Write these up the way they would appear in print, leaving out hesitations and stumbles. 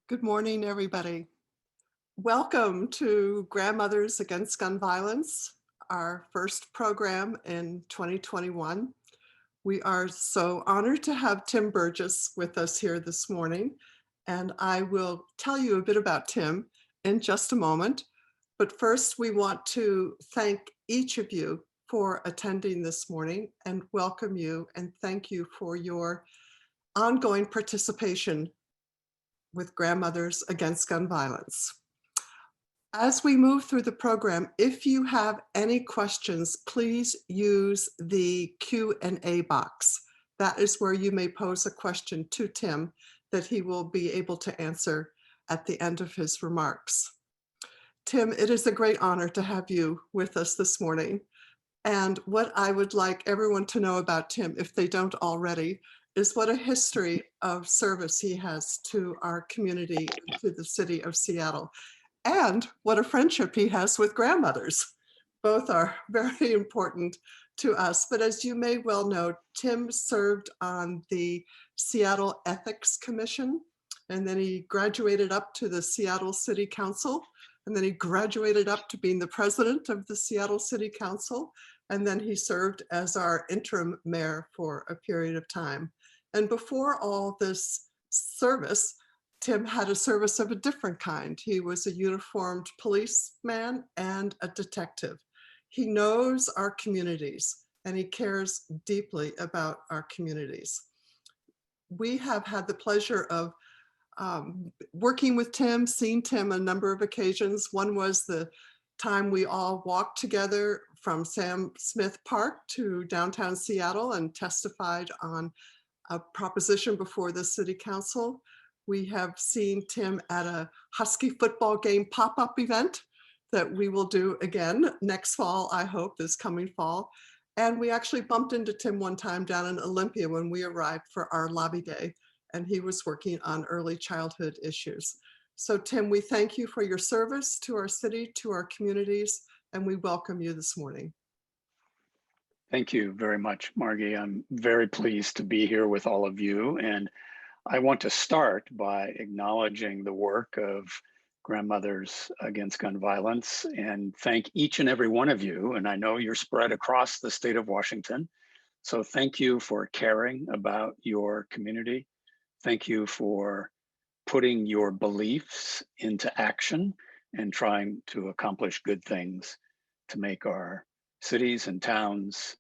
Good morning, everybody. Welcome to Grandmothers Against Gun Violence, our first program in 2021. We are so honored to have Tim Burgess with us here this morning, and I will tell you a bit about Tim in just a moment. But first, we want to thank each of you for attending this morning and welcome you and thank you for your ongoing participation with Grandmothers Against Gun Violence. As we move through the program, if you have any questions, please use the Q&A box. That is where you may pose a question to Tim that he will be able to answer at the end of his remarks. Tim, it is a great honor to have you with us this morning. And what I would like everyone to know about Tim, if they don't already, is what a history of service he has to our community, to the city of Seattle, and what a friendship he has with grandmothers. Both are very important to us. But as you may well know, Tim served on the Seattle Ethics Commission, and then he graduated up to the Seattle City Council, and then he graduated up to being the president of the Seattle City Council, and then he served as our interim mayor for a period of time. And before all this service, Tim had a service of a different kind. He was a uniformed policeman and a detective. He knows our communities and he cares deeply about our communities. We have had the pleasure of working with Tim, seen Tim a number of occasions. One was the time we all walked together from Sam Smith Park to downtown Seattle and testified on a proposition before the city council. We have seen Tim at a Husky football game pop-up event that we will do again next fall, I hope, this coming fall. And we actually bumped into Tim one time down in Olympia when we arrived for our lobby day, and he was working on early childhood issues. So Tim, we thank you for your service to our city, to our communities, and we welcome you this morning. Thank you very much, Margie. I'm very pleased to be here with all of you. And I want to start by acknowledging the work of Grandmothers Against Gun Violence and thank each and every one of you. And I know you're spread across the state of Washington. So thank you for caring about your community. Thank you for putting your beliefs into action and trying to accomplish good things to make our cities and towns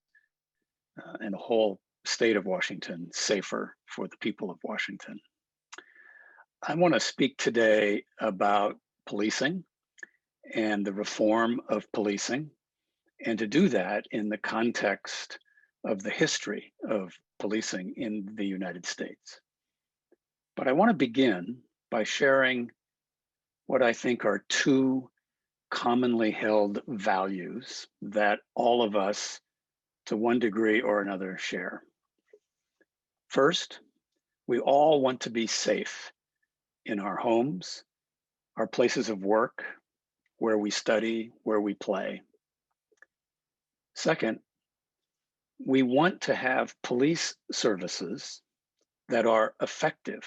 and the whole state of Washington safer for the people of Washington. I want to speak today about policing and the reform of policing, and to do that in the context of the history of policing in the United States. But I want to begin by sharing what I think are two commonly held values that all of us, to one degree or another, share. First, we all want to be safe in our homes, our places of work, where we study, where we play. Second, we want to have police services that are effective,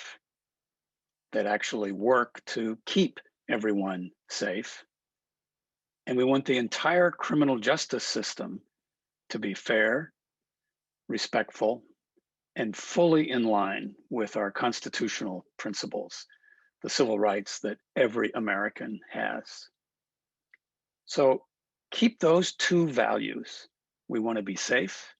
that actually work to keep everyone safe. And we want the entire criminal justice system to be fair, respectful, and fully in line with our constitutional principles, the civil rights that every American has. So keep those two values. We want to be safe,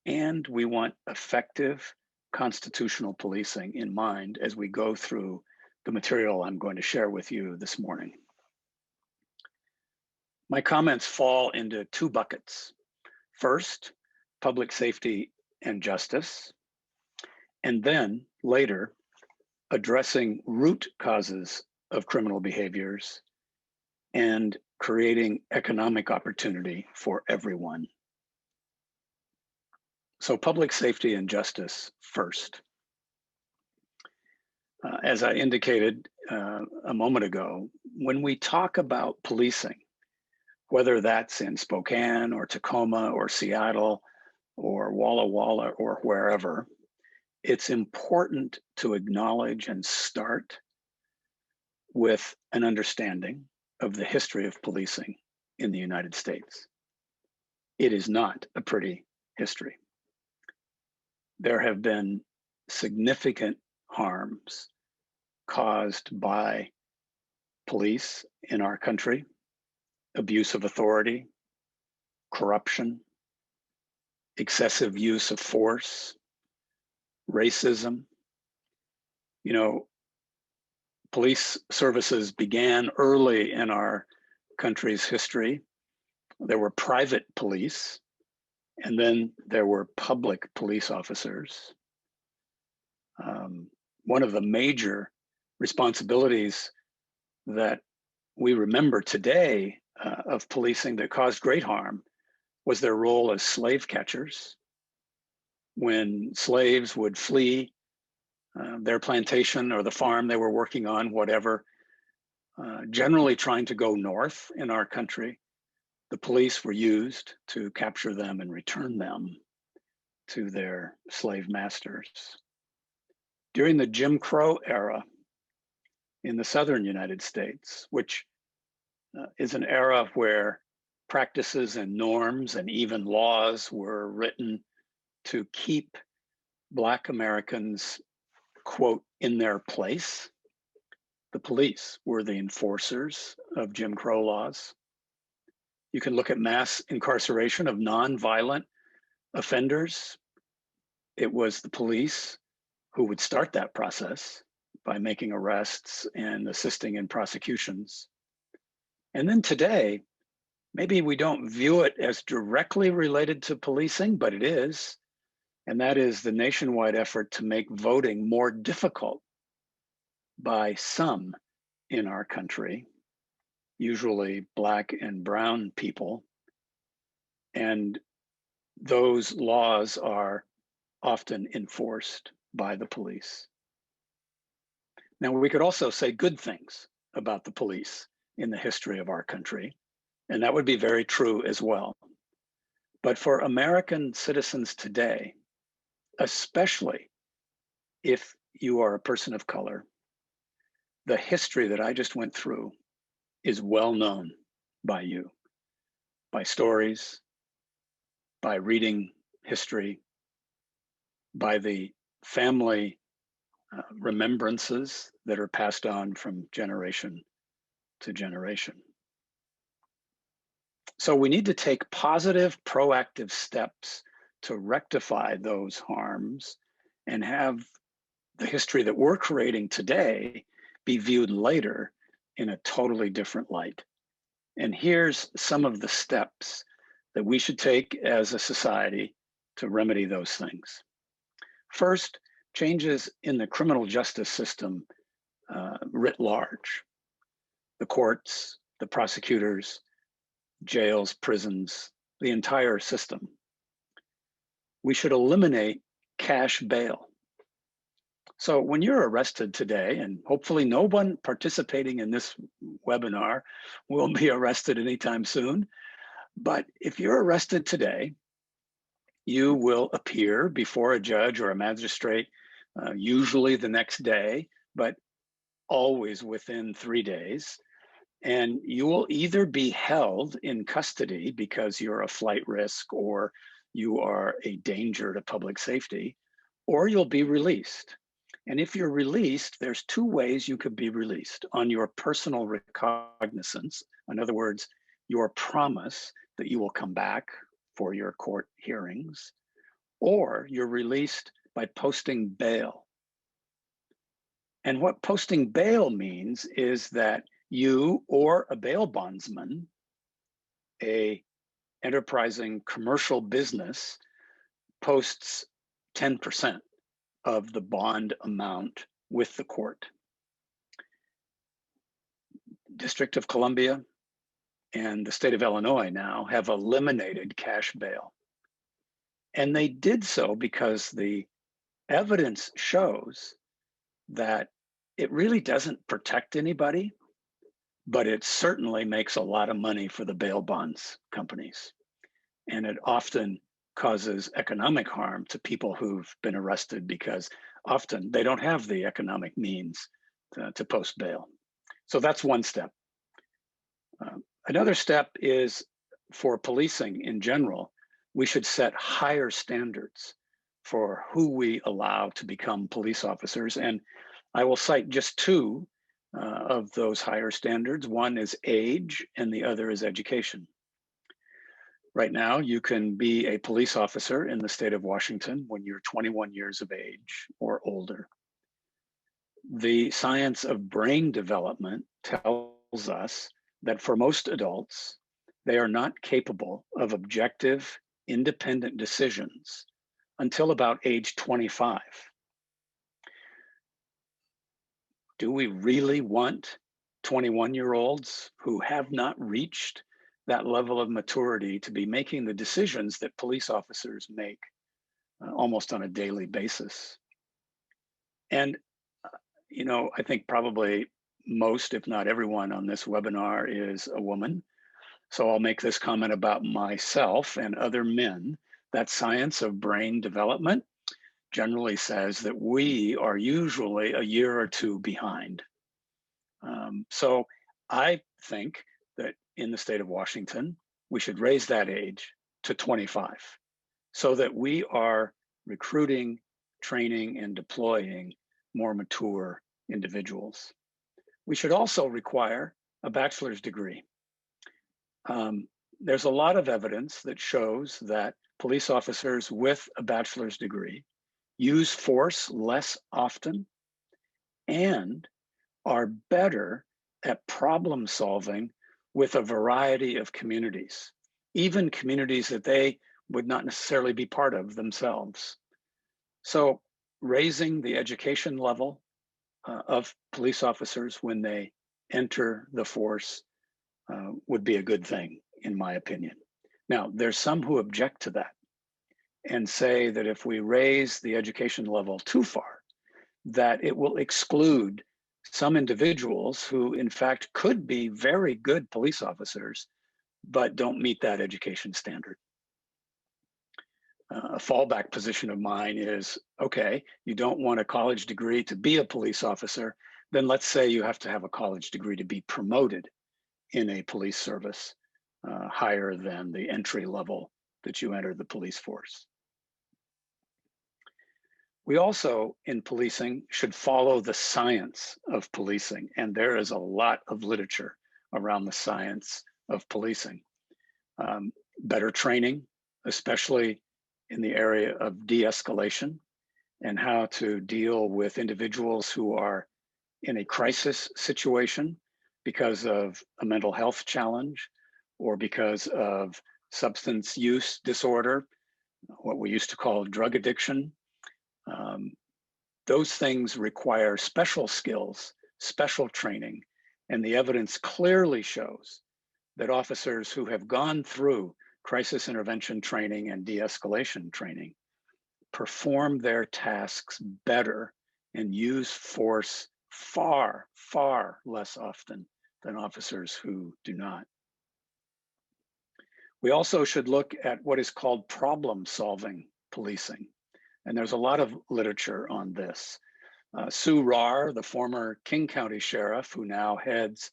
and we want effective constitutional policing in mind as we go through the material I'm going to share with you this morning. My comments fall into two buckets. First, public safety and justice, and then later, addressing root causes of criminal behaviors and creating economic opportunity for everyone. So public safety and justice first. As I indicated a moment ago, when we talk about policing, whether that's in Spokane or Tacoma or Seattle or Walla Walla or wherever, it's important to acknowledge and start with an understanding of the history of policing in the United States. It is not a pretty history. There have been significant harms caused by police in our country, abuse of authority, corruption, excessive use of force, racism. You know, police services began early in our country's history. There were private police, and then there were public police officers. One of the major responsibilities that we remember today of policing that caused great harm was their role as slave catchers. When slaves would flee their plantation or the farm they were working on, whatever, generally trying to go north in our country, the police were used to capture them and return them to their slave masters. During the Jim Crow era in the southern United States, which is an era where practices and norms and even laws were written to keep Black Americans, quote, in their place. The police were the enforcers of Jim Crow laws. You can look at mass incarceration of nonviolent offenders. It was the police who would start that process by making arrests and assisting in prosecutions. And then today, maybe we don't view it as directly related to policing, but it is. And that is the nationwide effort to make voting more difficult by some in our country, usually Black and brown people. And those laws are often enforced by the police. Now, we could also say good things about the police in the history of our country, and that would be very true as well. But for American citizens today, especially if you are a person of color, the history that I just went through is well known by you, by stories, by reading history, by the family remembrances that are passed on from generation to generation. So we need to take positive, proactive steps to rectify those harms and have the history that we're creating today be viewed later in a totally different light. And here's some of the steps that we should take as a society to remedy those things. First, changes in the criminal justice system writ large. The courts, the prosecutors, jails, prisons, the entire system. We should eliminate cash bail. So when you're arrested today, and hopefully no one participating in this webinar will be arrested anytime soon, but if you're arrested today, you will appear before a judge or a magistrate, usually the next day, but always within 3 days. And you will either be held in custody because you're a flight risk or you are a danger to public safety, or you'll be released. And if you're released, there's 2 ways you could be released: on your personal recognizance, in other words, your promise that you will come back for your court hearings, or you're released by posting bail. And what posting bail means is that you or a bail bondsman, a enterprising commercial business, posts 10% of the bond amount with the court. District of Columbia and the state of Illinois now have eliminated cash bail. And they did so because the evidence shows that it really doesn't protect anybody, but it certainly makes a lot of money for the bail bonds companies. And it often causes economic harm to people who've been arrested because often they don't have the economic means to post bail. So that's one step. Another step is for policing in general, we should set higher standards for who we allow to become police officers. And I will cite just two of those higher standards. One is age, and the other is education. Right now, you can be a police officer in the state of Washington when you're 21 years of age or older. The science of brain development tells us that for most adults, they are not capable of objective, independent decisions until about age 25. Do we really want 21-year-olds who have not reached that level of maturity to be making the decisions that police officers make almost on a daily basis? And, I think probably most, if not everyone on this webinar is a woman. So I'll make this comment about myself and other men. That science of brain development generally says that we are usually a year or two behind. So I think that in the state of Washington, we should raise that age to 25 so that we are recruiting, training, and deploying more mature individuals. We should also require a bachelor's degree. There's a lot of evidence that shows that police officers with a bachelor's degree use force less often and are better at problem solving with a variety of communities, even communities that they would not necessarily be part of themselves. So raising the education level of police officers when they enter the force would be a good thing, in my opinion. Now, there's some who object to that and say that if we raise the education level too far, that it will exclude some individuals who, in fact, could be very good police officers, but don't meet that education standard. A fallback position of mine is, okay, you don't want a college degree to be a police officer, then let's say you have to have a college degree to be promoted in a police service higher than the entry level that you enter the police force. We also, in policing, should follow the science of policing, and there is a lot of literature around the science of policing. Better training, especially in the area of de-escalation and how to deal with individuals who are in a crisis situation because of a mental health challenge or because of substance use disorder, what we used to call drug addiction. Those things require special skills, special training, and the evidence clearly shows that officers who have gone through crisis intervention training and de-escalation training perform their tasks better and use force far, far less often than officers who do not. We also should look at what is called problem-solving policing. And there's a lot of literature on this. Sue Rahr, the former King County Sheriff, who now heads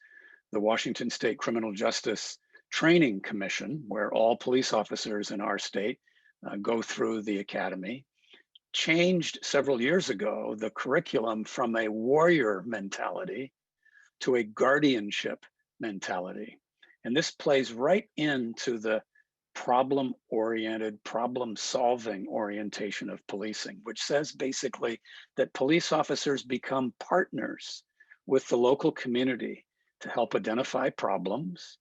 the Washington State Criminal Justice Training Commission, where all police officers in our state go through the academy, changed several years ago the curriculum from a warrior mentality to a guardianship mentality. And this plays right into the problem-oriented, problem-solving orientation of policing, which says basically that police officers become partners with the local community to help identify problems,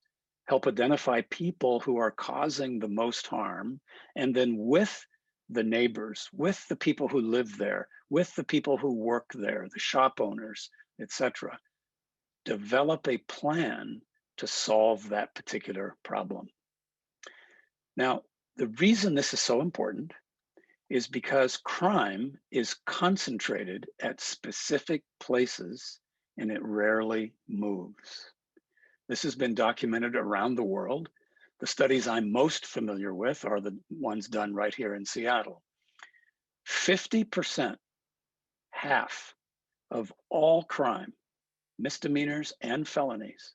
help identify people who are causing the most harm, and then with the neighbors, with the people who live there, with the people who work there, the shop owners, etc., develop a plan to solve that particular problem. Now, the reason this is so important is because crime is concentrated at specific places and it rarely moves. This has been documented around the world. The studies I'm most familiar with are the ones done right here in Seattle. 50%, half of all crime misdemeanors, and felonies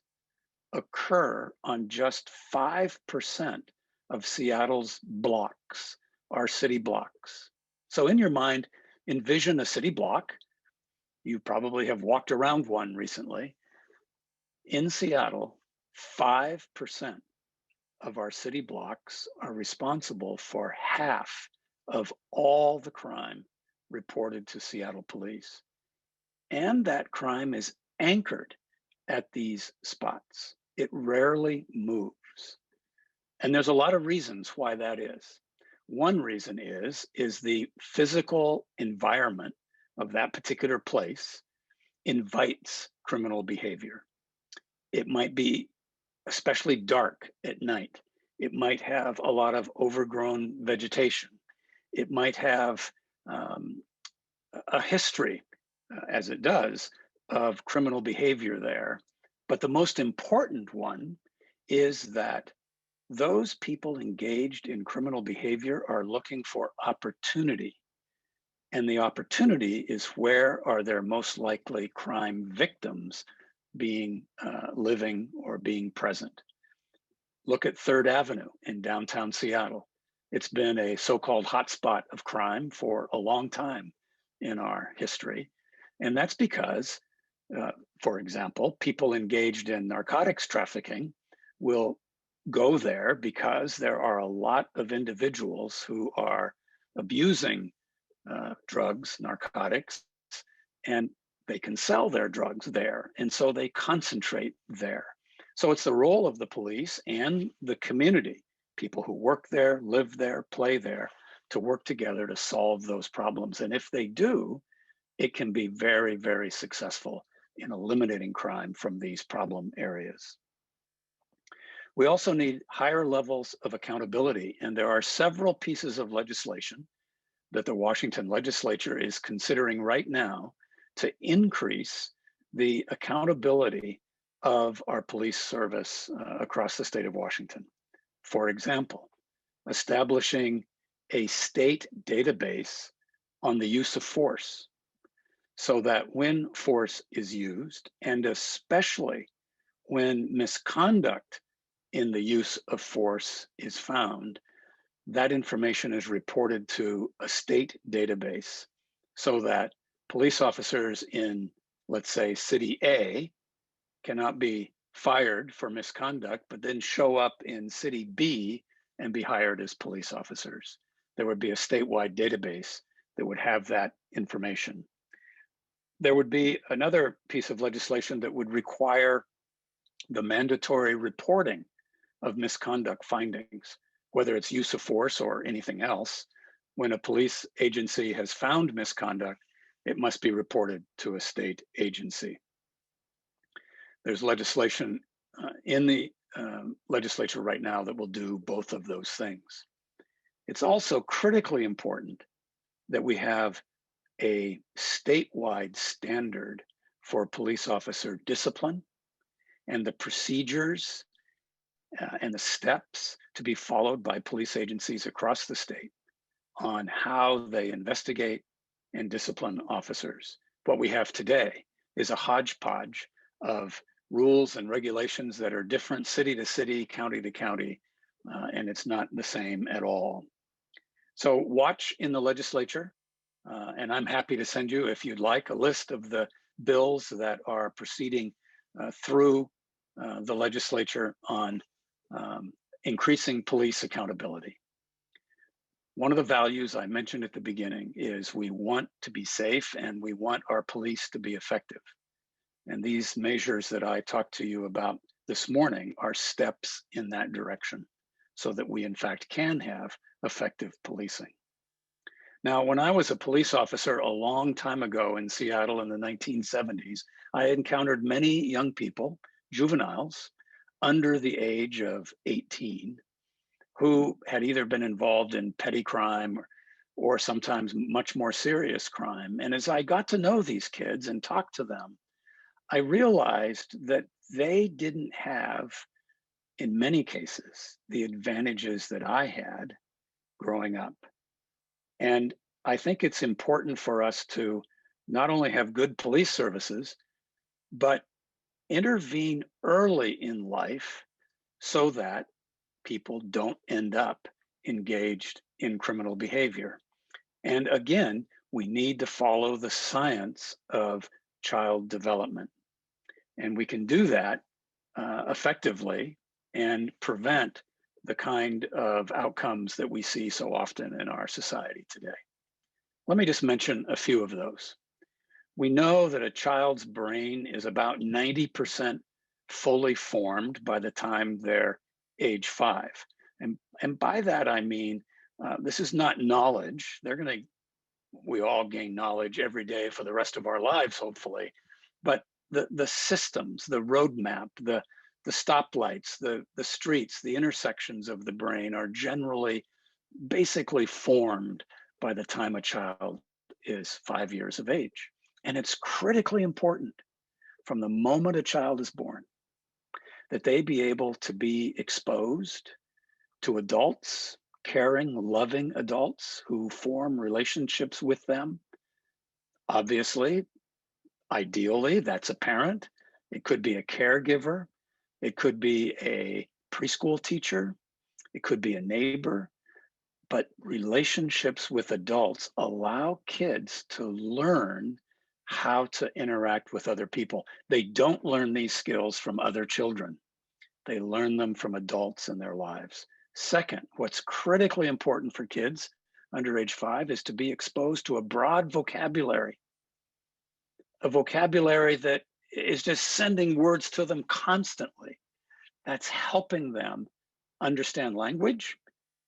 occur on just 5% of Seattle's blocks, our city blocks. So in your mind, envision a city block. You probably have walked around one recently. In Seattle, 5% of our city blocks are responsible for half of all the crime reported to Seattle police. And that crime is anchored at these spots. It rarely moves. And there's a lot of reasons why that is. One reason is the physical environment of that particular place invites criminal behavior. It might be especially dark at night. It might have a lot of overgrown vegetation. It might have a history, as it does, of criminal behavior there. But the most important one is that those people engaged in criminal behavior are looking for opportunity. And the opportunity is, where are their most likely crime victims being living or being present. Look at 3rd Avenue in downtown Seattle. It's been a so-called hotspot of crime for a long time in our history. And that's because, for example, people engaged in narcotics trafficking will go there because there are a lot of individuals who are abusing drugs, narcotics, and they can sell their drugs there. And so they concentrate there. So it's the role of the police and the community, people who work there, live there, play there, to work together to solve those problems. And if they do, it can be very, very successful in eliminating crime from these problem areas. We also need higher levels of accountability, and there are several pieces of legislation that the Washington Legislature is considering right now to increase the accountability of our police service across the state of Washington. For example, establishing a state database on the use of force, so that when force is used, and especially when misconduct in the use of force is found, that information is reported to a state database, so that police officers in, let's say, City A cannot be fired for misconduct, but then show up in City B and be hired as police officers. There would be a statewide database that would have that information. There would be another piece of legislation that would require the mandatory reporting of misconduct findings, whether it's use of force or anything else. When a police agency has found misconduct, it must be reported to a state agency. There's legislation in the legislature right now that will do both of those things. It's also critically important that we have a statewide standard for police officer discipline and the procedures and the steps to be followed by police agencies across the state on how they investigate and discipline officers. What we have today is a hodgepodge of rules and regulations that are different city to city, county to county, and it's not the same at all. So watch in the legislature, and I'm happy to send you, if you'd like, a list of the bills that are proceeding through the legislature on increasing police accountability. One of the values I mentioned at the beginning is we want to be safe and we want our police to be effective. And these measures that I talked to you about this morning are steps in that direction, so that we in fact can have effective policing. Now, when I was a police officer a long time ago in Seattle in the 1970s, I encountered many young people, juveniles, under the age of 18, who had either been involved in petty crime or sometimes much more serious crime. And as I got to know these kids and talked to them, I realized that they didn't have, in many cases, the advantages that I had growing up. And I think it's important for us to not only have good police services, but Intervene early in life so that people don't end up engaged in criminal behavior. And again, we need to follow the science of child development. And we can do that effectively and prevent the kind of outcomes that we see so often in our society today. Let me just mention a few of those. We know that a child's brain is about 90% fully formed by the time they're age 5. And by that, I mean, this is not knowledge. We all gain knowledge every day for the rest of our lives, hopefully. But the systems, the roadmap, the stoplights, the streets, the intersections of the brain are generally basically formed by the time a child is 5 years of age. And it's critically important from the moment a child is born that they be able to be exposed to adults, caring, loving adults who form relationships with them. Obviously, ideally, that's a parent. It could be a caregiver. It could be a preschool teacher. It could be a neighbor. But relationships with adults allow kids to learn how to interact with other people. They don't learn these skills from other children. They learn them from adults in their lives. Second, what's critically important for kids under age 5 is to be exposed to a broad vocabulary, a vocabulary that is just sending words to them constantly. That's helping them understand language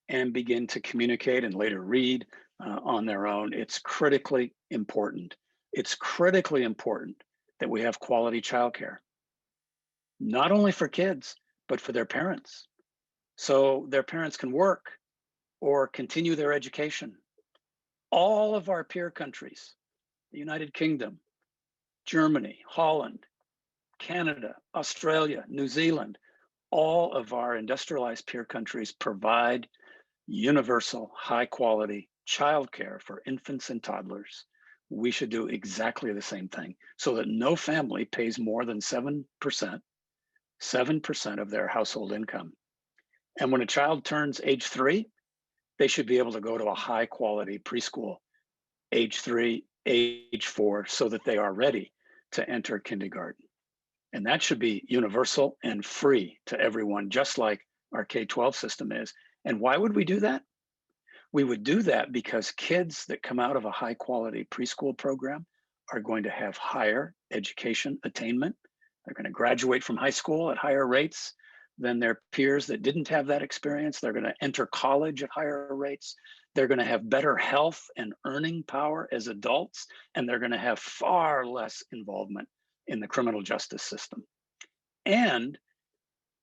and begin to communicate and later read on their own. It's critically important. It's critically important that we have quality childcare, not only for kids, but for their parents. So their parents can work or continue their education. All of our peer countries, the United Kingdom, Germany, Holland, Canada, Australia, New Zealand, all of our industrialized peer countries provide universal, high quality childcare for infants and toddlers. We should do exactly the same thing so that no family pays more than 7% of their household income. And when a child turns age 3, they should be able to go to a high quality preschool, age 3, age 4, so that they are ready to enter kindergarten. And that should be universal and free to everyone, just like our K-12 system is. And why would we do that? We would do that because kids that come out of a high quality preschool program are going to have higher education attainment. They're going to graduate from high school at higher rates than their peers that didn't have that experience. They're going to enter college at higher rates. They're going to have better health and earning power as adults, and they're going to have far less involvement in the criminal justice system. And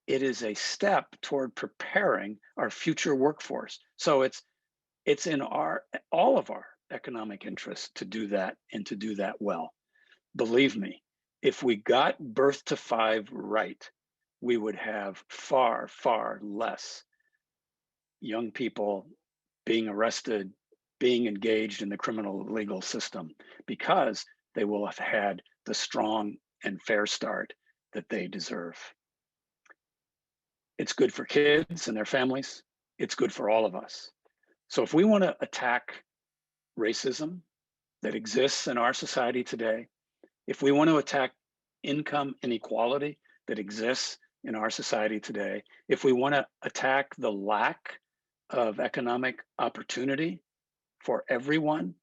it is a step toward preparing our future workforce. So it's in all of our economic interests to do that and to do that well. Believe me, if we got birth to 5 right, we would have far, far less young people being arrested, being engaged in the criminal legal system, because they will have had the strong and fair start that they deserve. It's good for kids and their families. It's good for all of us. So if we want to attack racism that exists in our society today, if we want to attack income inequality that exists in our society today, if we want to attack the lack of economic opportunity for everyone,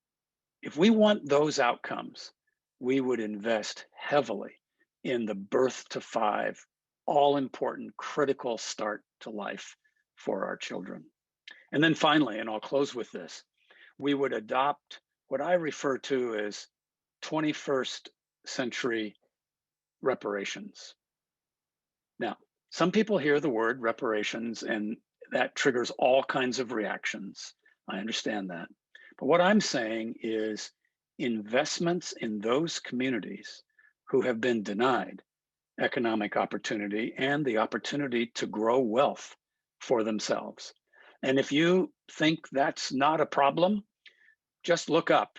if we want those outcomes, we would invest heavily in the birth to 5, all important, critical start to life for our children. And then finally, and I'll close with this, we would adopt what I refer to as 21st century reparations. Now, some people hear the word reparations and that triggers all kinds of reactions. I understand that. But what I'm saying is investments in those communities who have been denied economic opportunity and the opportunity to grow wealth for themselves. And if you think that's not a problem, just look up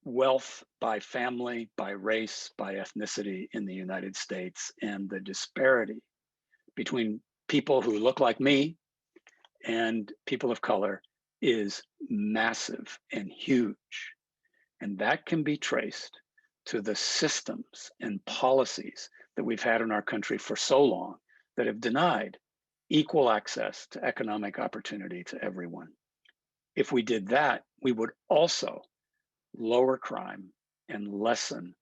wealth by family, by race, by ethnicity in the United States, and the disparity between people who look like me and people of color is massive and huge. And that can be traced to the systems and policies that we've had in our country for so long that have denied equal access to economic opportunity to everyone. If we did that, we would also lower crime and lessen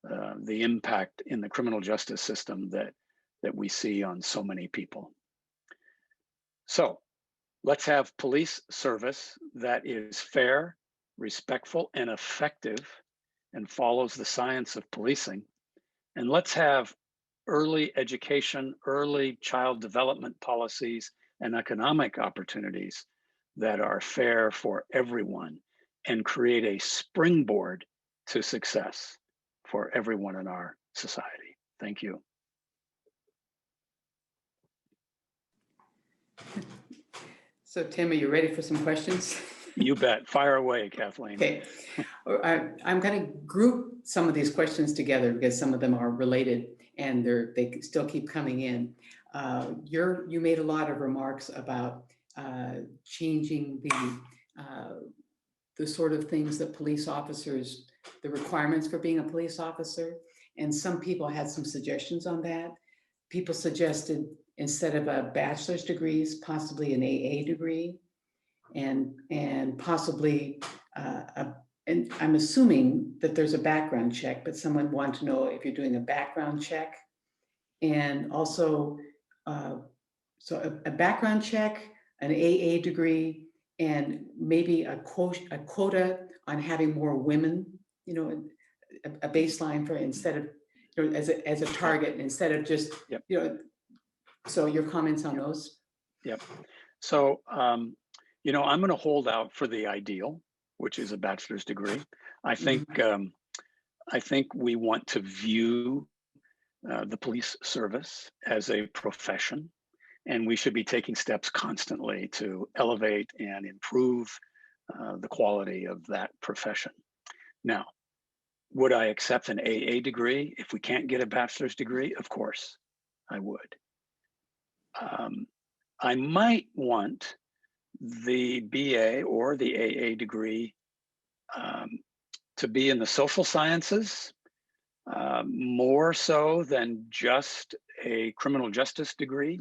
the impact in the criminal justice system that we see on so many people. So let's have police service that is fair, respectful, and effective and follows the science of policing. And let's have early education, early child development policies, and economic opportunities that are fair for everyone and create a springboard to success for everyone in our society. Thank you. So Tim, are you ready for some questions? You bet. Fire away, Kathleen. Okay. I'm going to group some of these questions together because some of them are related and they still keep coming in. You made a lot of remarks about changing the sort of things that police officers, the requirements for being a police officer. And some people had some suggestions on that. People suggested instead of a bachelor's degrees, possibly an AA degree, and possibly, and I'm assuming that there's a background check, but someone wanted to know if you're doing a background check, and also, so a background check, an AA degree, and maybe a quota on having more women, you know, a baseline for instead of, you know, as a target instead of just, Yep. you know. So your comments on those? Yep. So, you know, I'm going to hold out for the ideal, which is a bachelor's degree. I think I think we want to view the police service as a profession, and we should be taking steps constantly to elevate and improve the quality of that profession. Now, would I accept an AA degree if we can't get a bachelor's degree? Of course, I would. I might want the BA or the AA degree to be in the social sciences more so than just a criminal justice degree.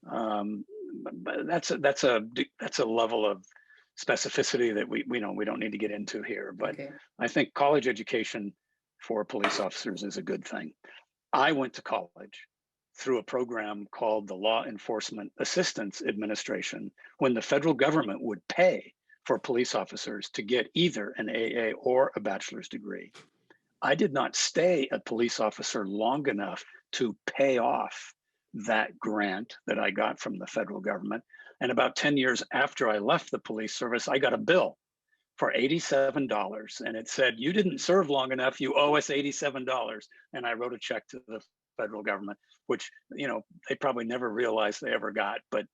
But that's a level of specificity that we don't need to get into here. But okay. I think college education for police officers is a good thing. I went to college through a program called the Law Enforcement Assistance Administration, when the federal government would pay for police officers to get either an AA or a bachelor's degree. I did not stay a police officer long enough to pay off that grant that I got from the federal government. And about 10 years after I left the police service, I got a bill for $87. And it said, you didn't serve long enough, you owe us $87. And I wrote a check to the federal government, which, you know, they probably never realized they ever got, but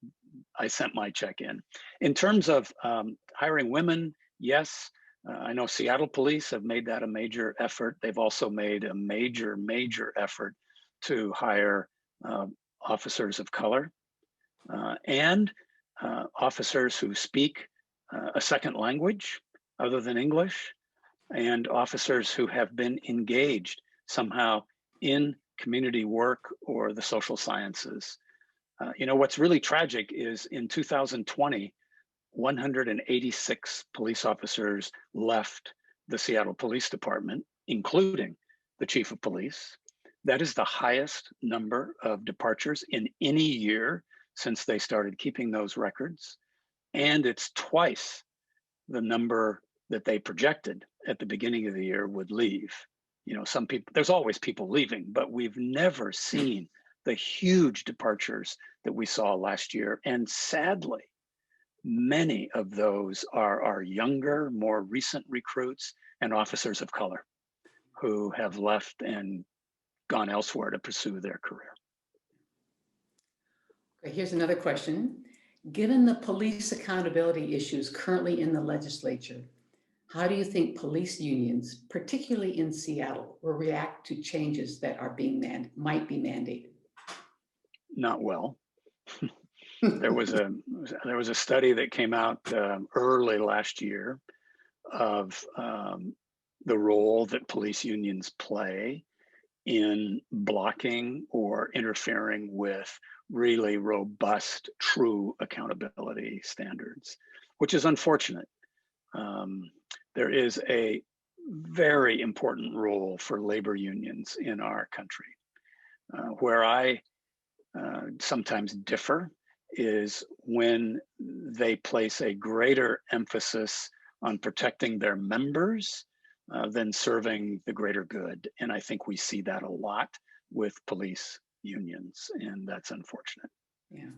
I sent my check in. In terms of hiring women, yes, I know Seattle police have made that a major effort. They've also made a major effort to hire officers of color and officers who speak a second language other than English, and officers who have been engaged somehow in community work or the social sciences. You know, what's really tragic is in 2020, 186 police officers left the Seattle Police Department, including the chief of police. That is the highest number of departures in any year since they started keeping those records. And it's twice the number that they projected at the beginning of the year would leave. You know, some people, there's always people leaving, but we've never seen the huge departures that we saw last year. And sadly, many of those are our younger, more recent recruits and officers of color who have left and gone elsewhere to pursue their career. Okay, here's another question. Given the police accountability issues currently in the legislature, How do you think police unions, particularly in Seattle, will react to changes that are might be mandated? Not well. There was a study that came out early last year of the role that police unions play in blocking or interfering with really robust, true accountability standards, which is unfortunate. There is a very important role for labor unions in our country. Where I sometimes differ is when they place a greater emphasis on protecting their members than serving the greater good. And I think we see that a lot with police unions, and that's unfortunate. Yeah.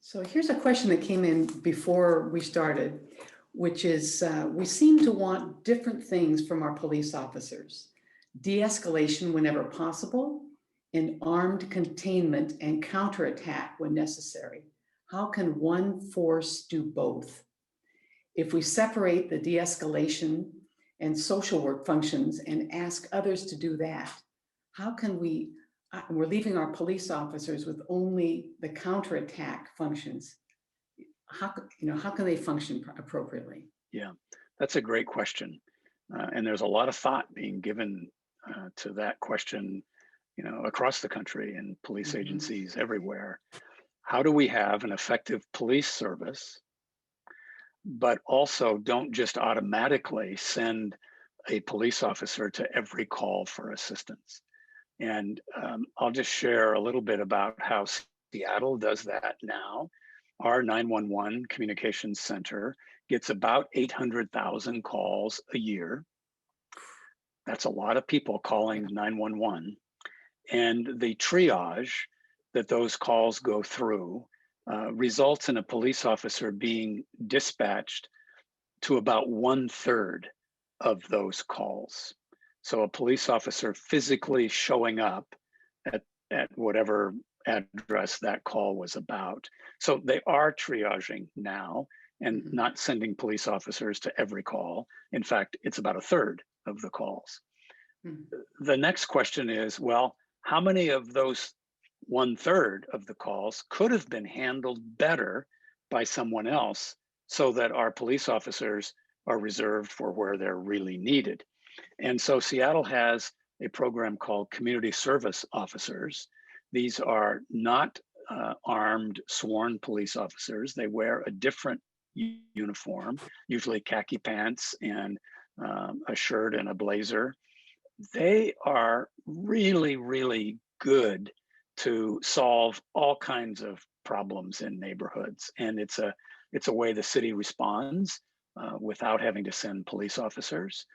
So here's a question that came in before we started, which is we seem to want different things from our police officers: de-escalation whenever possible, and armed containment and counterattack when necessary. How can one force do both? If we separate the de-escalation and social work functions and ask others to do that, how can we're leaving our police officers with only the counterattack functions. How can they function appropriately? Yeah, that's a great question. And there's a lot of thought being given to that question, across the country and police agencies everywhere. How do we have an effective police service, but also don't just automatically send a police officer to every call for assistance? And I'll just share a little bit about how Seattle does that now. Our 911 communications center gets about 800,000 calls a year. That's a lot of people calling 911. And the triage that those calls go through results in a police officer being dispatched to about 1/3 of those calls. So a police officer physically showing up at whatever address that call was about. So they are triaging now and not sending police officers to every call. In fact, it's about 1/3 of the calls. The next question is, well, how many of those 1/3 of the calls could have been handled better by someone else so that our police officers are reserved for where they're really needed? And so Seattle has a program called Community Service Officers. These are not armed, sworn police officers. They wear a different uniform, usually khaki pants and a shirt and a blazer. They are really, really good to solve all kinds of problems in neighborhoods. And it's a way the city responds without having to send police officers.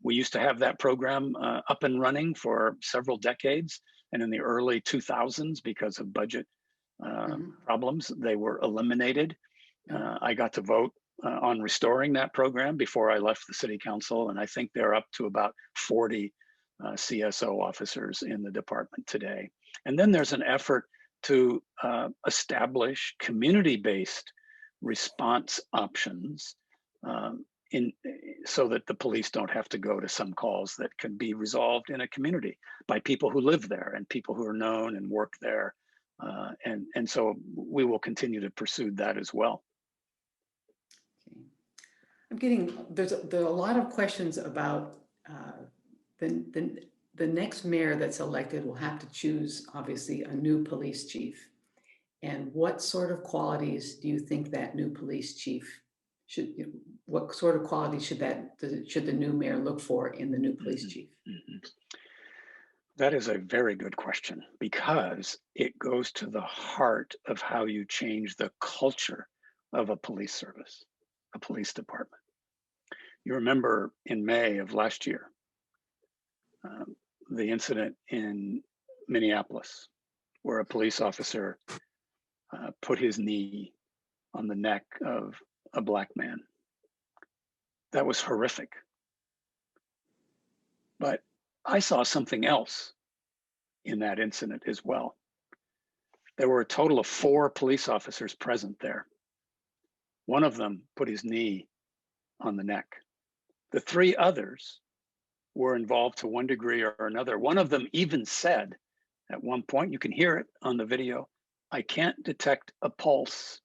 We used to have that program up and running for several decades. And in the early 2000s, because of budget problems, they were eliminated. I got to vote on restoring that program before I left the city council. And I think they're up to about 40 CSO officers in the department today. And then there's an effort to establish community-based response options so that the police don't have to go to some calls that can be resolved in a community by people who live there and people who are known and work there. And so we will continue to pursue that as well. There are a lot of questions about the next mayor that's elected will have to choose, obviously, a new police chief. And what sort of qualities do you think that new police chief what sort of qualities should the new mayor look for in the new police chief? That is a very good question, because it goes to the heart of how you change the culture of a police service, a police department. You remember in May of last year, the incident in Minneapolis, where a police officer put his knee on the neck of a Black man. That was horrific. But I saw something else in that incident as well. There were a total of 4 police officers present there. One of them put his knee on the neck. The three others were involved to one degree or another. One of them even said at one point, you can hear it on the video, "I can't detect a pulse."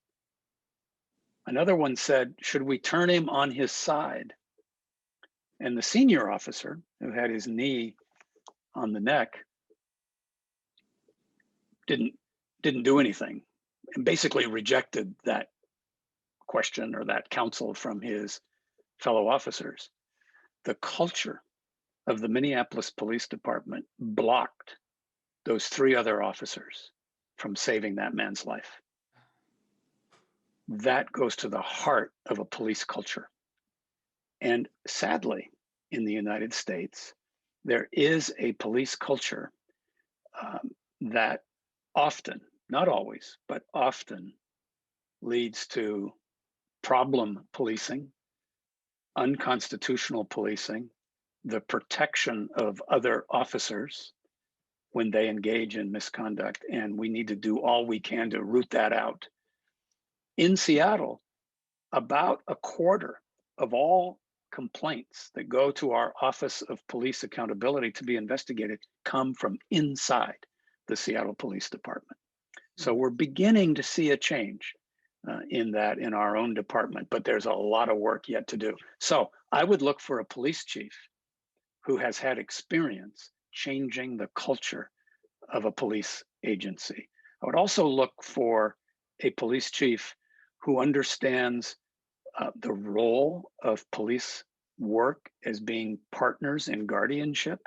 Another one said, "Should we turn him on his side?" And the senior officer, who had his knee on the neck, didn't do anything and basically rejected that question or that counsel from his fellow officers. The culture of the Minneapolis Police Department blocked those three other officers from saving that man's life. That goes to the heart of a police culture. And sadly, in the United States, there is a police culture that often, not always, but often leads to problem policing, unconstitutional policing, the protection of other officers when they engage in misconduct. And we need to do all we can to root that out. In Seattle, about a quarter of all complaints that go to our Office of Police Accountability to be investigated come from inside the Seattle Police Department. So we're beginning to see a change in that in our own department, but there's a lot of work yet to do. So I would look for a police chief who has had experience changing the culture of a police agency. I would also look for a police chief who understands the role of police work as being partners in guardianship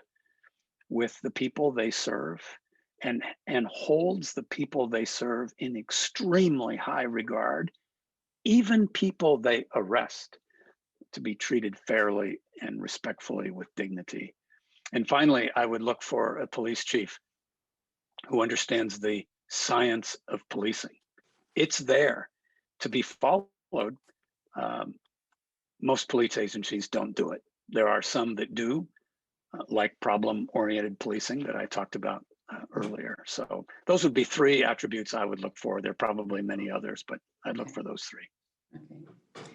with the people they serve, and holds the people they serve in extremely high regard, even people they arrest, to be treated fairly and respectfully with dignity. And finally, I would look for a police chief who understands the science of policing. It's there to be followed. Most police agencies don't do it. There are some that do, like problem-oriented policing that I talked about earlier. So those would be three attributes I would look for. There are probably many others, but I'd look for those three. Okay.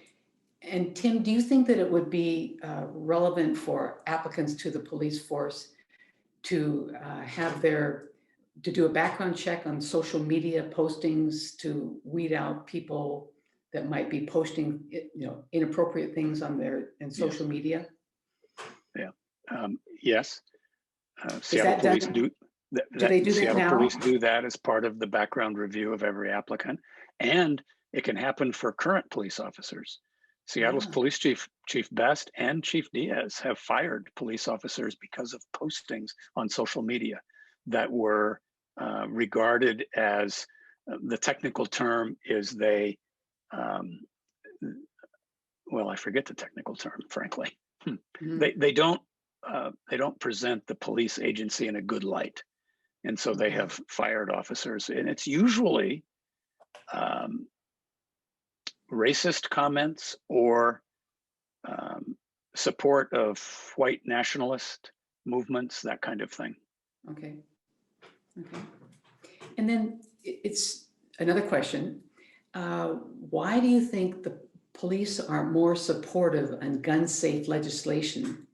And Tim, do you think that it would be relevant for applicants to the police force to to do a background check on social media postings to weed out people that might be posting, inappropriate things on social media? Yeah. Yes. Seattle Police do. Do they do that Seattle now? Police do that as part of the background review of every applicant, and it can happen for current police officers. Seattle's police chief, Chief Best and Chief Diaz, have fired police officers because of postings on social media that were regarded as, the technical term is well, I forget the technical term, frankly. They don't present the police agency in a good light. And so they have fired officers, and it's usually racist comments or support of white nationalist movements, that kind of thing. Okay. And then it's another question. Why do you think the police are more supportive on gun safe legislation?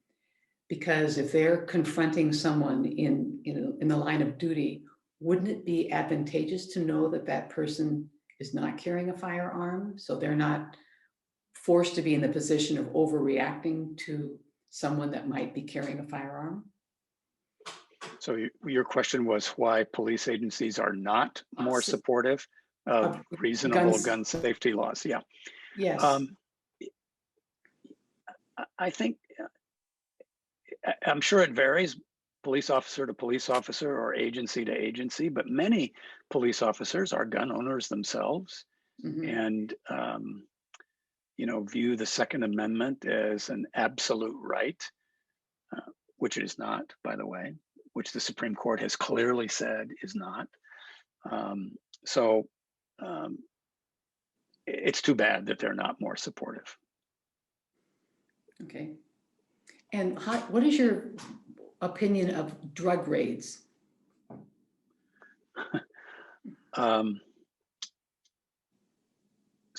Because if they're confronting someone in the line of duty, wouldn't it be advantageous to know that that person is not carrying a firearm, so they're not forced to be in the position of overreacting to someone that might be carrying a firearm? So your question was why police agencies are not more supportive of reasonable gun safety laws? Yeah. Yes. I think, I'm sure it varies police officer to police officer or agency to agency, but many police officers are gun owners themselves, and view the Second Amendment as an absolute right, which it is not, by the way, which the Supreme Court has clearly said is not. It's too bad that they're not more supportive. Okay. And what is your opinion of drug raids?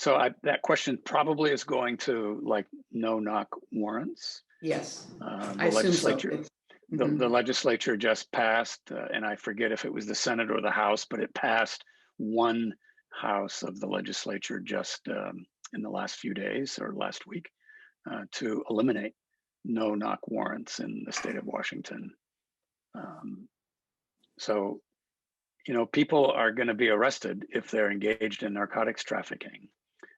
So that question probably is going to like no-knock warrants. Yes, The I assume so. legislature, the legislature just passed, and I forget if it was the Senate or the House, but it passed one house of the legislature just in the last few days or last week to eliminate no-knock warrants in the state of Washington. So, you know, people are going to be arrested if they're engaged in narcotics trafficking,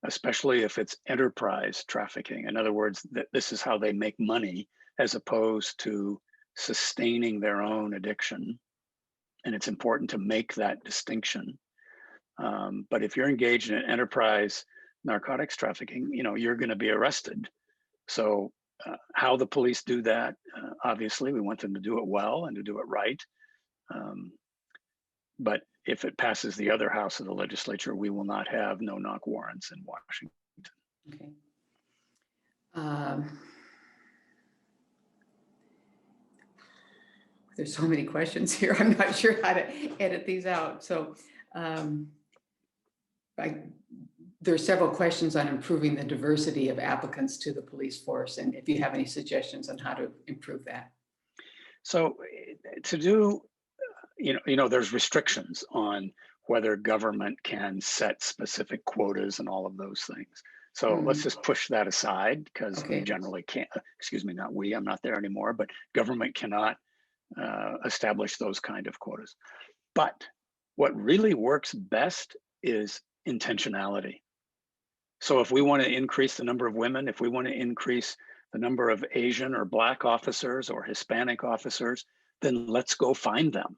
especially if it's enterprise trafficking. In other words, this is how they make money as opposed to sustaining their own addiction. And it's important to make that distinction. But if you're engaged in enterprise narcotics trafficking, you know, you're going to be arrested. So how the police do that, obviously, we want them to do it well and to do it right. But if it passes the other house of the legislature, we will not have no-knock warrants in Washington. Okay. There's so many questions here. I'm not sure how to edit these out. So there are several questions on improving the diversity of applicants to the police force, and if you have any suggestions on how to improve that. So to do, you know, there's restrictions on whether government can set specific quotas and all of those things. So let's just push that aside because we generally can't, excuse me, not we, I'm not there anymore, but government cannot establish those kind of quotas. But what really works best is intentionality. So if we want to increase the number of women, if we want to increase the number of Asian or Black officers or Hispanic officers, then let's go find them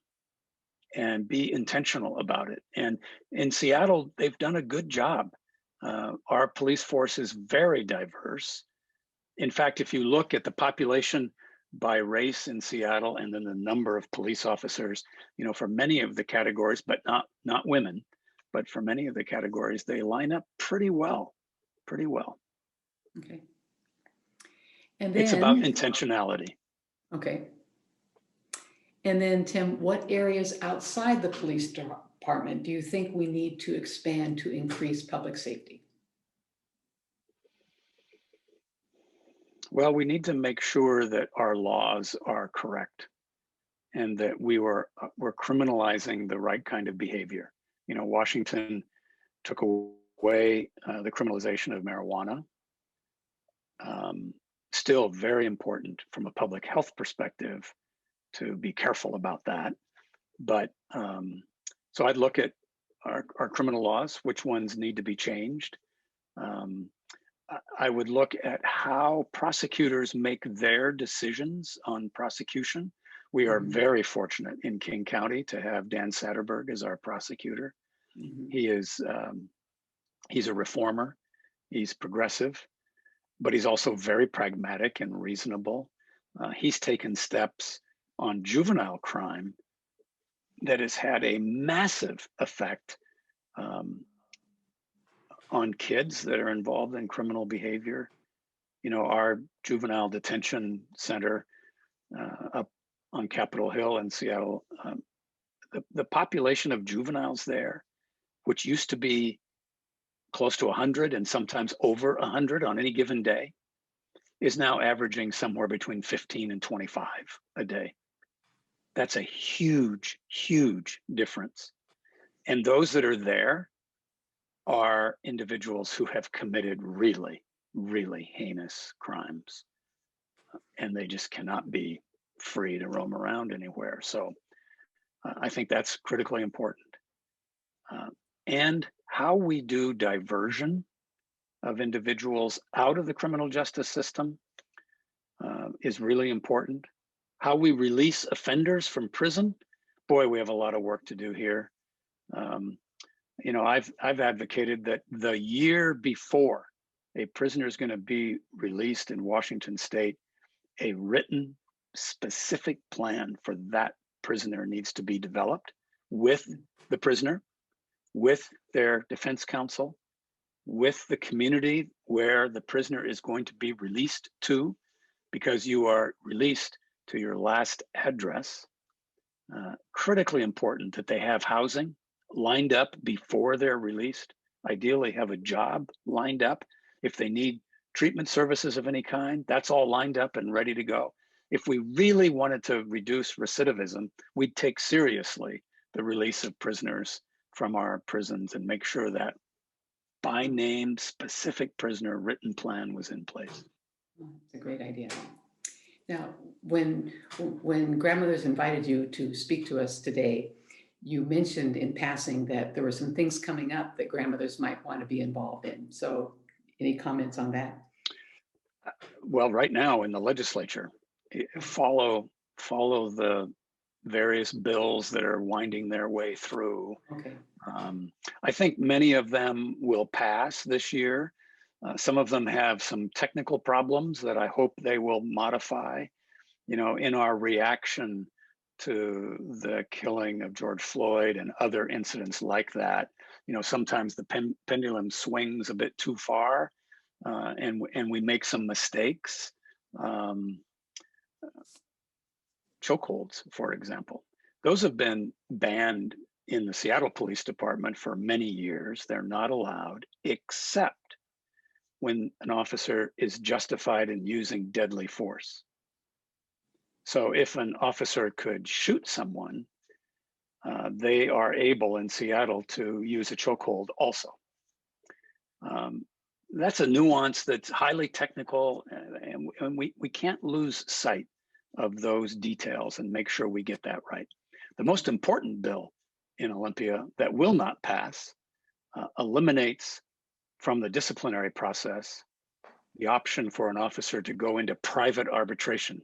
and be intentional about it. And in Seattle, they've done a good job. Our police force is very diverse. In fact, if you look at the population by race in Seattle and then the number of police officers, you know, for many of the categories, but not women, but for many of the categories, they line up pretty well, pretty well. Okay. And then, it's about intentionality. Okay. And then, Tim, what areas outside the police department do you think we need to expand to increase public safety? Well, we need to make sure that our laws are correct and that we're criminalizing the right kind of behavior. You know, Washington took away the criminalization of marijuana. Still very important from a public health perspective to be careful about that. But so I'd look at our criminal laws, which ones need to be changed. I would look at how prosecutors make their decisions on prosecution. We are very fortunate in King County to have Dan Satterberg as our prosecutor. He is, he's a reformer, he's progressive, but he's also very pragmatic and reasonable. He's taken steps on juvenile crime that has had a massive effect on kids that are involved in criminal behavior. You know, our juvenile detention center up on Capitol Hill in Seattle, the population of juveniles there, which used to be close to 100 and sometimes over 100 on any given day, is now averaging somewhere between 15 and 25 a day. That's a huge, huge difference. And those that are there are individuals who have committed really, really heinous crimes. And they just cannot be free to roam around anywhere. So I think that's critically important. And how we do diversion of individuals out of the criminal justice system is really important. How we release offenders from prison, boy, we have a lot of work to do here. You know, I've advocated that the year before a prisoner is going to be released in Washington State, a written specific plan for that prisoner needs to be developed with the prisoner, with their defense counsel, with the community where the prisoner is going to be released to, because you are released to your last address. Critically important that they have housing lined up before they're released. ideally have a job lined up. If they need treatment services of any kind, that's all lined up and ready to go. If we really wanted to reduce recidivism, we'd take seriously the release of prisoners from our prisons and make sure that by name specific prisoner written plan was in place. It's a great idea. Now, when Grandmothers invited you to speak to us today, you mentioned in passing that there were some things coming up that grandmothers might want to be involved in. So any comments on that? Well, right now in the legislature, follow the various bills that are winding their way through. Okay. I think many of them will pass this year. Some of them have some technical problems that I hope they will modify. You know, in our reaction to the killing of George Floyd and other incidents like that, you know, sometimes the pendulum swings a bit too far, and we make some mistakes. Chokeholds, for example, those have been banned in the Seattle Police Department for many years. They're not allowed except when an officer is justified in using deadly force. So if an officer could shoot someone, they are able in Seattle to use a chokehold also. That's a nuance that's highly technical, and we can't lose sight of those details and make sure we get that right. The most important bill in Olympia that will not pass eliminates from the disciplinary process the option for an officer to go into private arbitration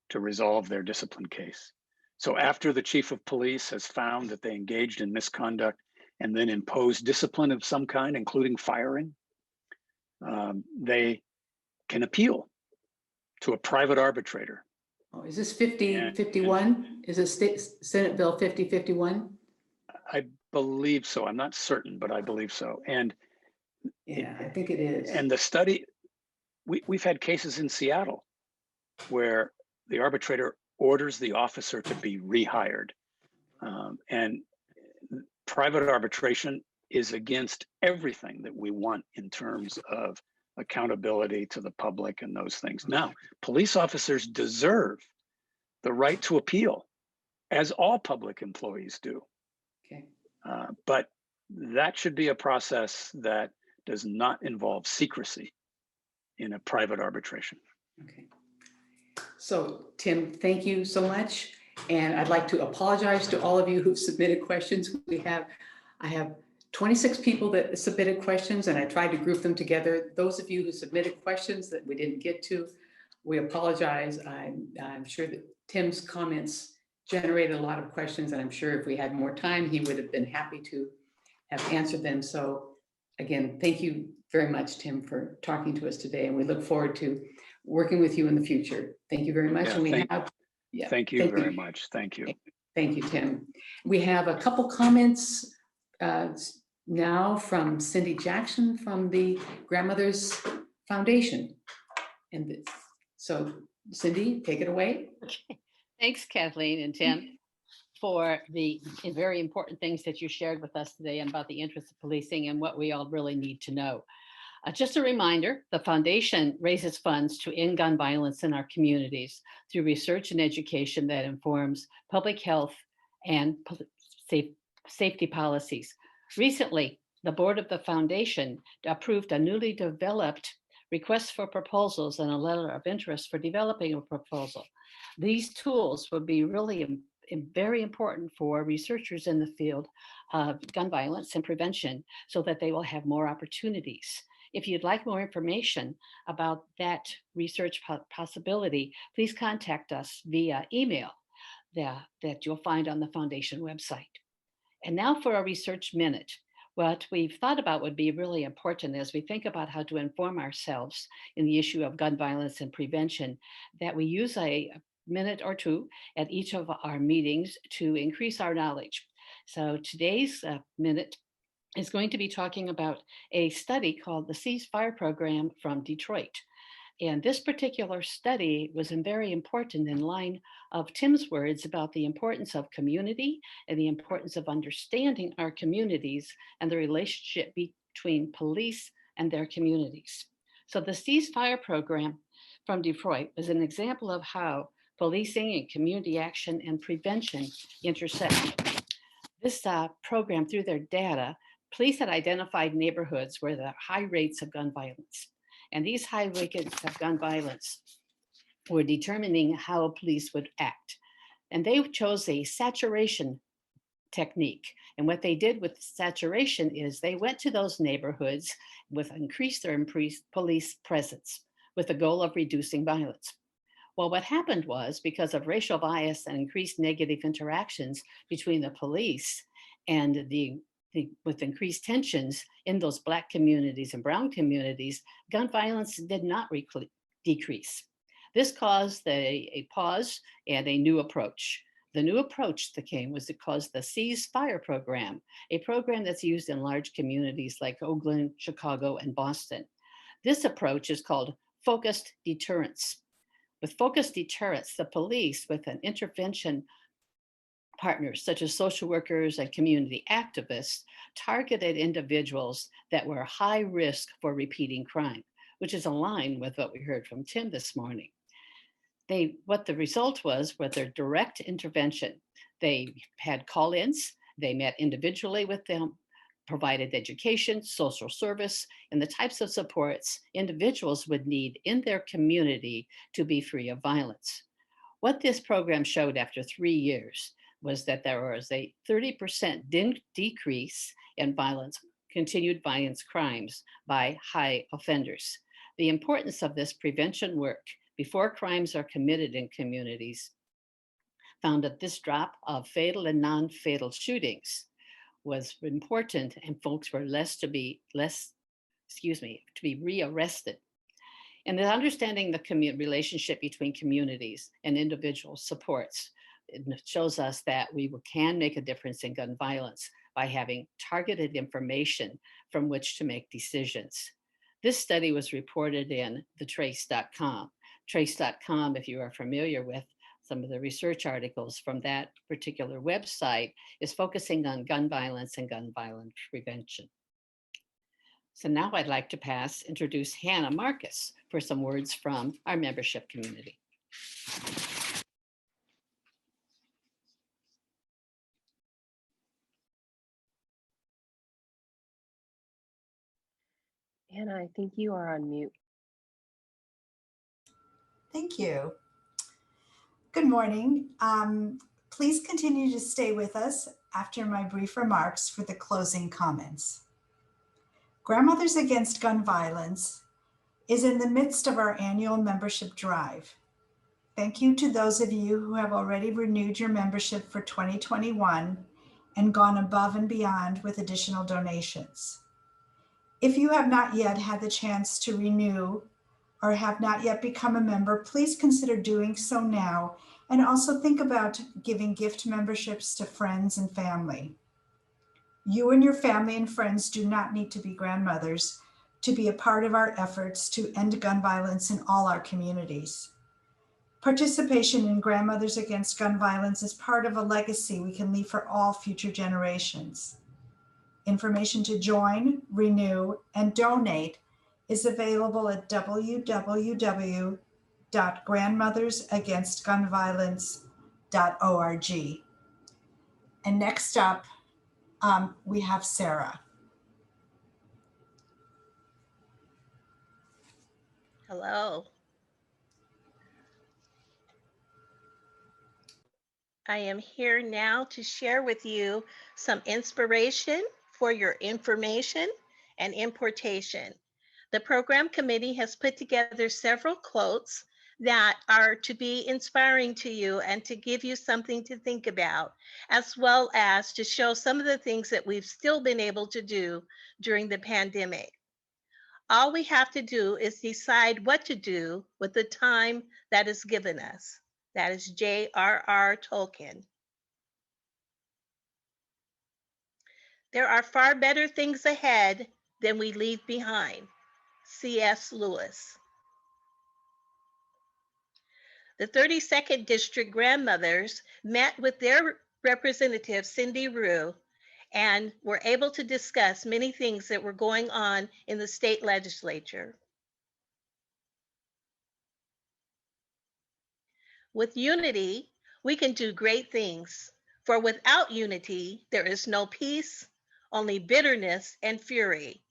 to resolve their discipline case. So after the chief of police has found that they engaged in misconduct and then imposed discipline of some kind, including firing, they can appeal to a private arbitrator. Oh, is this 5051? Is it Senate Bill 5051? I believe so. I'm not certain, but I believe so. And yeah, I think it is. And the study, we've had cases in Seattle where the arbitrator orders the officer to be rehired. And private arbitration is against everything that we want in terms of accountability to the public and those things. Now, police officers deserve the right to appeal, as all public employees do. Okay. But that should be a process that does not involve secrecy in a private arbitration. Okay. So, Tim, thank you so much. And I'd like to apologize to all of you who've submitted questions. I have 26 people that submitted questions, and I tried to group them together. Those of you who submitted questions that we didn't get to, we apologize. I'm sure that Tim's comments generated a lot of questions, and I'm sure if we had more time, he would have been happy to have answered them. So again, thank you very much, Tim, for talking to us today, and we look forward to working with you in the future. Thank you very much. Thank you very much. Thank you. Thank you, Tim. We have a couple comments now from Cindy Jackson from the Grandmothers Foundation. And so, Cindy, take it away. Okay. Thanks, Kathleen and Tim, for the very important things that you shared with us today about the interests of policing and what we all really need to know. Just a reminder, the foundation raises funds to end gun violence in our communities through research and education that informs public health and safety policies. Recently, the board of the foundation approved a newly developed request for proposals and a letter of interest for developing a proposal. These tools would be really very important for researchers in the field of gun violence and prevention so that they will have more opportunities. If you'd like more information about that research possibility, please contact us via email that you'll find on the foundation website. And now for a research minute. What we've thought about would be really important as we think about how to inform ourselves in the issue of gun violence and prevention, that we use a minute or two at each of our meetings to increase our knowledge. So today's minute is going to be talking about a study called the Ceasefire Program from Detroit. And this particular study was very important in line of Tim's words about the importance of community and the importance of understanding our communities and the relationship between police and their communities. So the ceasefire program from Detroit was an example of how policing and community action and prevention intersect. This program, through their data, police had identified neighborhoods where there are high rates of gun violence. And these high rates of gun violence were determining how police would act. And they chose a saturation technique. And what they did with saturation is they went to those neighborhoods with increased police presence with the goal of reducing violence. Well, what happened was, because of racial bias and increased negative interactions between the police and with increased tensions in those Black communities and brown communities, gun violence did not decrease. This caused a pause and a new approach. The new approach that came was to cause the ceasefire program, a program that's used in large communities like Oakland, Chicago, and Boston. This approach is called focused deterrence. With focused deterrence, the police, with an intervention partners such as social workers and community activists, targeted individuals that were high risk for repeating crime, which is aligned with what we heard from Tim this morning. What the result was their direct intervention. They had call-ins, they met individually with them, provided education, social service, and the types of supports individuals would need in their community to be free of violence. What this program showed after 3 years was that there was a 30% decrease in violence, continued violence crimes by high offenders. The importance of this prevention work before crimes are committed in communities found that this drop of fatal and non-fatal shootings was important, and folks were to be rearrested. And then understanding the relationship between communities and individual supports, it shows us that we can make a difference in gun violence by having targeted information from which to make decisions. This study was reported in the Trace.com. Trace.com, if you are familiar with some of the research articles from that particular website, is focusing on gun violence and gun violence prevention. So now I'd like to introduce Hannah Marcus for some words from our membership community. Hannah, I think you are on mute. Thank you. Good morning. Please continue to stay with us after my brief remarks for the closing comments. Grandmothers Against Gun Violence is in the midst of our annual membership drive. Thank you to those of you who have already renewed your membership for 2021 and gone above and beyond with additional donations. If you have not yet had the chance to renew or have not yet become a member, please consider doing so now, and also think about giving gift memberships to friends and family. You and your family and friends do not need to be grandmothers to be a part of our efforts to end gun violence in all our communities. Participation in Grandmothers Against Gun Violence is part of a legacy we can leave for all future generations. Information to join, renew, and donate is available at www.grandmothersagainstgunviolence.org. And next up, we have Sarah. Hello. I am here now to share with you some inspiration for your information and importation. The program committee has put together several quotes that are to be inspiring to you and to give you something to think about, as well as to show some of the things that we've still been able to do during the pandemic. All we have to do is decide what to do with the time that is given us. That is J.R.R. Tolkien. There are far better things ahead than we leave behind. C.S. Lewis. The 32nd District grandmothers met with their representative, Cindy Rue, and were able to discuss many things that were going on in the state legislature. With unity, we can do great things, for without unity, there is no peace, only bitterness and fury.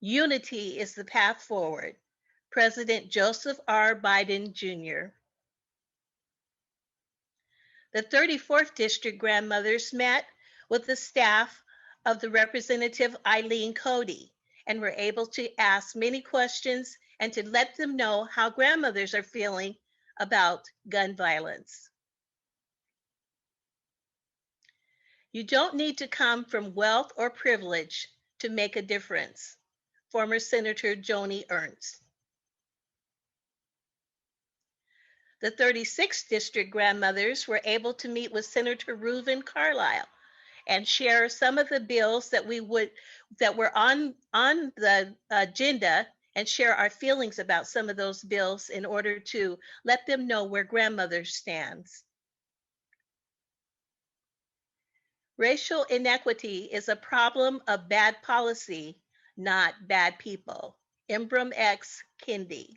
Unity is the path forward. President Joseph R. Biden, Jr. The 34th District grandmothers met with the staff of the Representative Eileen Cody and were able to ask many questions and to let them know how grandmothers are feeling about gun violence. You don't need to come from wealth or privilege to make a difference. Former Senator Joni Ernst. The 36th District grandmothers were able to meet with Senator Reuven Carlisle and share some of the bills that were on the agenda and share our feelings about some of those bills in order to let them know where grandmothers stands. Racial inequity is a problem of bad policy, not bad people. Ibram X. Kendi.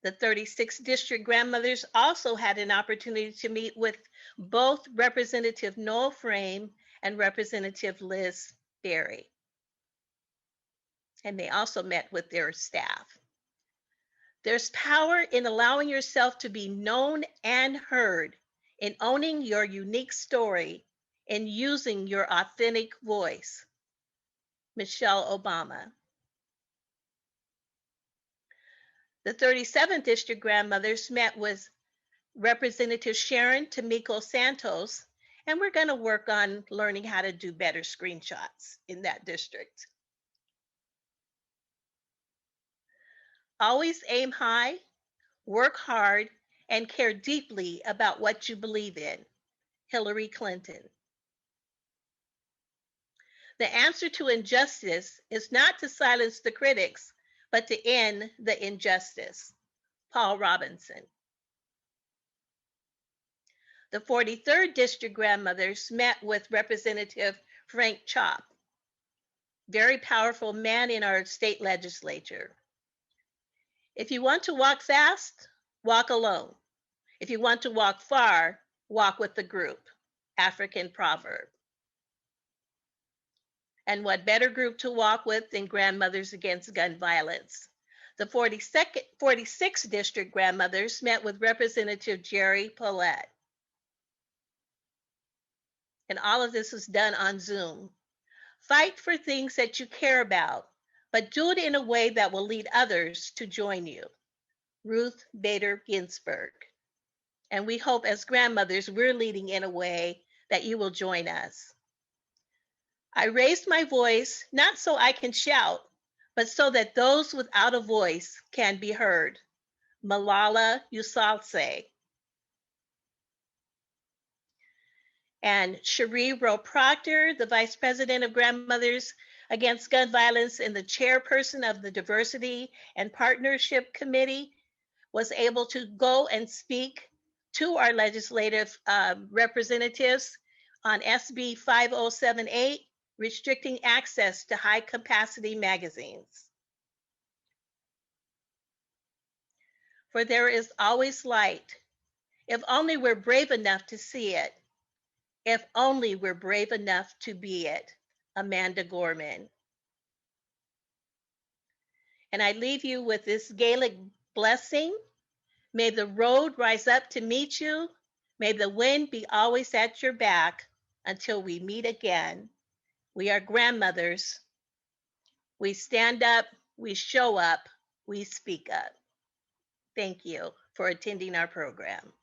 The 36th District grandmothers also had an opportunity to meet with both Representative Noel Frame and Representative Liz Berry. And they also met with their staff. There's power in allowing yourself to be known and heard, in owning your unique story, and using your authentic voice. Michelle Obama. The 37th District grandmothers met with Representative Sharon Tamiko Santos, and we're going to work on learning how to do better screenshots in that district. Always aim high, work hard, and care deeply about what you believe in. Hillary Clinton. The answer to injustice is not to silence the critics, but to end the injustice. Paul Robinson. The 43rd District grandmothers met with Representative Frank Chop, very powerful man in our state legislature. If you want to walk fast, walk alone. If you want to walk far, walk with the group. African proverb. And what better group to walk with than Grandmothers Against Gun Violence? The 46th District grandmothers met with Representative Jerry Paulette. And all of this is done on Zoom. Fight for things that you care about, but do it in a way that will lead others to join you. Ruth Bader Ginsburg. And we hope as grandmothers, we're leading in a way that you will join us. I raised my voice, not so I can shout, but so that those without a voice can be heard. Malala Yousafzai. And Cherie Rowe Proctor, the Vice President of Grandmothers Against Gun Violence and the chairperson of the Diversity and Partnership Committee, was able to go and speak to our legislative representatives on SB 5078, restricting access to high capacity magazines. For there is always light, if only we're brave enough to see it, if only we're brave enough to be it. Amanda Gorman. And I leave you with this Gaelic blessing. May the road rise up to meet you. May the wind be always at your back until we meet again. We are grandmothers. We stand up, we show up, we speak up. Thank you for attending our program.